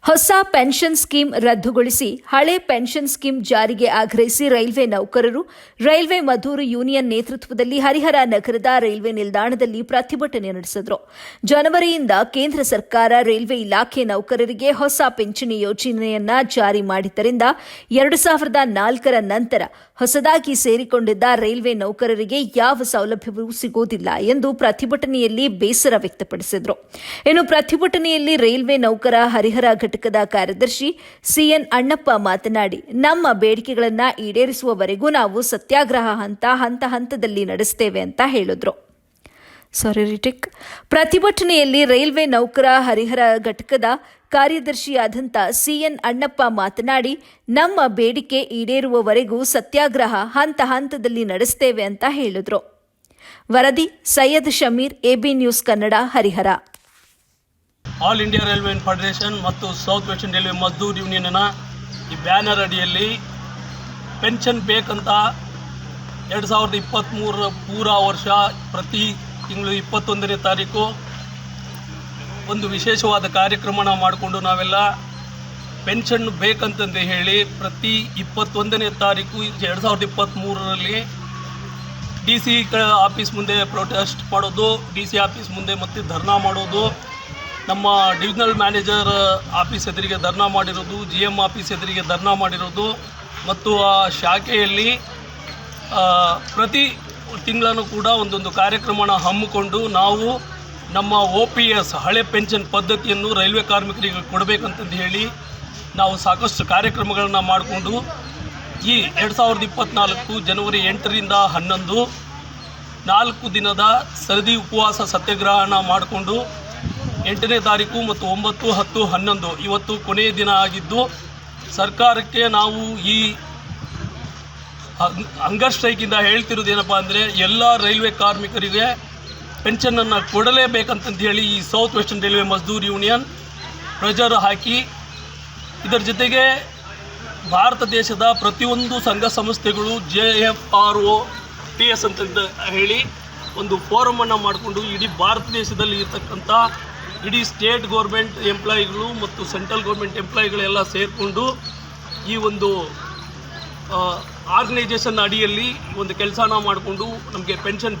ಹೊಸ pension scheme ರದ್ದುಗೊಳಿಸಿ ಹಳೆ ಪೆನ್ಷನ್ ಸ್ಕೀಮ್ ಜಾರಿಗೆ ಆಗ್ರಹಿಸಿ ರೈಲ್ವೆ ನೌಕರರು ರೈಲ್ವೆ ಮಜದೂರ್ ಯೂನಿಯನ್ ನೇತೃತ್ವದಲ್ಲಿ ಹರಿಹರ ನಗರದ ರೈಲ್ವೆ ನಿಲ್ದಾಣದಲ್ಲಿ ಪ್ರತಿಭಟನೆ ನಡೆಸಿದರು. ಜನವರಿಯಿಂದ ಕೇಂದ್ರ ಸರ್ಕಾರ ರೈಲ್ವೆ ಇಲಾಖೆ ನೌಕರರಿಗೆ ಹೊಸ ಪಿಂಚಣಿ ಯೋಜನೆಯನ್ನ ಜಾರಿ ಮಾಡಿದ್ದರಿಂದ 2004ರ ನಂತರ ಹೊಸದಾಗಿ ಸೇರಿಕೊಂಡಿದ್ದ ರೈಲ್ವೆ ನೌಕರರಿಗೆ ಯಾವ ಸೌಲಭ್ಯವೂ ಸಿಗುವುದಿಲ್ಲ ಎಂದು ಪ್ರತಿಭಟನೆಯಲ್ಲಿ ಬೇಸರ ವ್ಯಕ್ತಪಡಿಸಿದರು. ಇನ್ನು ಪ್ರತಿಭಟನೆಯಲ್ಲಿ ರೈಲ್ವೆ ನೌಕರ ಹರಿಹರ ಘಟಕದ ಕಾರ್ಯದರ್ಶಿ ಸಿಎನ್ ಅಣ್ಣಪ್ಪ ಮಾತನಾಡಿ, ನಮ್ಮ ಬೇಡಿಕೆಗಳನ್ನು ಈಡೇರಿಸುವವರೆಗೂ ನಾವು ಸತ್ಯಾಗ್ರಹ ಹಂತದಲ್ಲಿ ನಡೆಸುತ್ತೇವೆ ಅಂತ ಹೇಳಿದ್ರು. ಪ್ರತಿಭಟನೆಯಲ್ಲಿ ರೈಲ್ವೆ ನೌಕರ ಹರಿಹರ ಘಟಕದ ಕಾರ್ಯದರ್ಶಿಯಾದಂಥ ಸಿಎನ್ ಅಣ್ಣಪ್ಪ ಮಾತನಾಡಿ, ನಮ್ಮ ಬೇಡಿಕೆ ಈಡೇರುವವರೆಗೂ ಸತ್ಯಾಗ್ರಹ ಹಂತದಲ್ಲಿ ನಡೆಸುತ್ತೇವೆ ಅಂತ ಹೇಳಿದ್ರು. ವರದಿ Syed Shameer, AB news Kannada, Harihara. All India railway federation ಮತ್ತು ಸೌತ್ ವೆಸ್ಟರ್ನ್ ರೈಲ್ವೆ ಮಜ್ದೂರ್ ಯೂನಿಯನ್ನ ಈ ಬ್ಯಾನರ್ ಅಡಿಯಲ್ಲಿ ಪೆನ್ಷನ್ ಬೇಕಂತ 2023 ಪೂರಾ ವರ್ಷ ಪ್ರತಿ ತಿಂಗಳು 21ನೇ ತಾರೀಕು ಒಂದು ವಿಶೇಷವಾದ ಕಾರ್ಯಕ್ರಮನ ಮಾಡಿಕೊಂಡು ನಾವೆಲ್ಲ ಪೆನ್ಷನ್ ಬೇಕಂತಂದು ಹೇಳಿ ಪ್ರತಿ 21ನೇ ತಾರೀಕು 2023ರಲ್ಲಿ DC ಆಫೀಸ್ ಮುಂದೆ ಪ್ರೊಟೆಸ್ಟ್ ಮಾಡೋದು, DC ಆಫೀಸ್ ಮುಂದೆ ಮತ್ತು ಧರ್ನಾ ಮಾಡೋದು, ನಮ್ಮ ಡಿವಿಷನಲ್ ಮ್ಯಾನೇಜರ್ ಆಫೀಸ್ ಎದುರಿಗೆ ಧರ್ನಾ ಮಾಡಿರೋದು, GM ಆಫೀಸ್ ಎದುರಿಗೆ ಧರ್ನಾ ಮಾಡಿರೋದು ಮತ್ತು ಆ ಶಾಖೆಯಲ್ಲಿ ಪ್ರತಿ ತಿಂಗಳನ್ನು ಕೂಡ ಒಂದೊಂದು ಕಾರ್ಯಕ್ರಮನ ಹಮ್ಮಿಕೊಂಡು ನಾವು ನಮ್ಮ OPS ಹಳೆ ಪೆನ್ಷನ್ ಪದ್ಧತಿಯನ್ನು ರೈಲ್ವೆ ಕಾರ್ಮಿಕರಿಗೆ ಕೊಡಬೇಕಂತಂದು ಹೇಳಿ ನಾವು ಸಾಕಷ್ಟು ಕಾರ್ಯಕ್ರಮಗಳನ್ನು ಮಾಡಿಕೊಂಡು ಈ 2024 ಜನವರಿ 8ರಿಂದ 11 4 ದಿನದ ಸರದಿ ಉಪವಾಸ ಸತ್ಯಾಗ್ರಹನ ಮಾಡಿಕೊಂಡು 8ನೇ ತಾರೀಕು ಮತ್ತು 9, 10, 11 ಇವತ್ತು ಕೊನೆಯ ದಿನ ಆಗಿದ್ದು, ಸರ್ಕಾರಕ್ಕೆ ನಾವು ಈ ಹಂಗರ್ ಸ್ಟ್ರೈಕಿಂದ ಹೇಳ್ತಿರೋದೇನಪ್ಪ ಅಂದರೆ ಎಲ್ಲ ರೈಲ್ವೆ ಕಾರ್ಮಿಕರಿಗೆ ಪೆನ್ಷನನ್ನು ಕೊಡಲೇಬೇಕಂತಂದು ಹೇಳಿ ಈ south western railway Mazdoor union pressure ಹಾಕಿ, ಇದರ ಜೊತೆಗೆ ಭಾರತ ದೇಶದ ಪ್ರತಿಯೊಂದು ಸಂಘ ಸಂಸ್ಥೆಗಳು JFRO PS ಅಂತ ಹೇಳಿ ಒಂದು ಫೋರಮನ್ನು ಮಾಡಿಕೊಂಡು ಇಡೀ ಭಾರತ ದೇಶದಲ್ಲಿ ಇರ್ತಕ್ಕಂಥ ಇಡೀ ಸ್ಟೇಟ್ ಗೌರ್ಮೆಂಟ್ ಎಂಪ್ಲಾಯಿಗಳು ಮತ್ತು ಸೆಂಟ್ರಲ್ ಗೌರ್ಮೆಂಟ್ ಎಂಪ್ಲಾಯಿಗಳೆಲ್ಲ ಸೇರಿಕೊಂಡು ಈ ಒಂದು ಆರ್ಗನೈಜೇಷನ್ ಅಡಿಯಲ್ಲಿ ಒಂದು ಕೆಲಸನ ಮಾಡಿಕೊಂಡು ನಮಗೆ ಪೆನ್ಷನ್ ಬೇಕು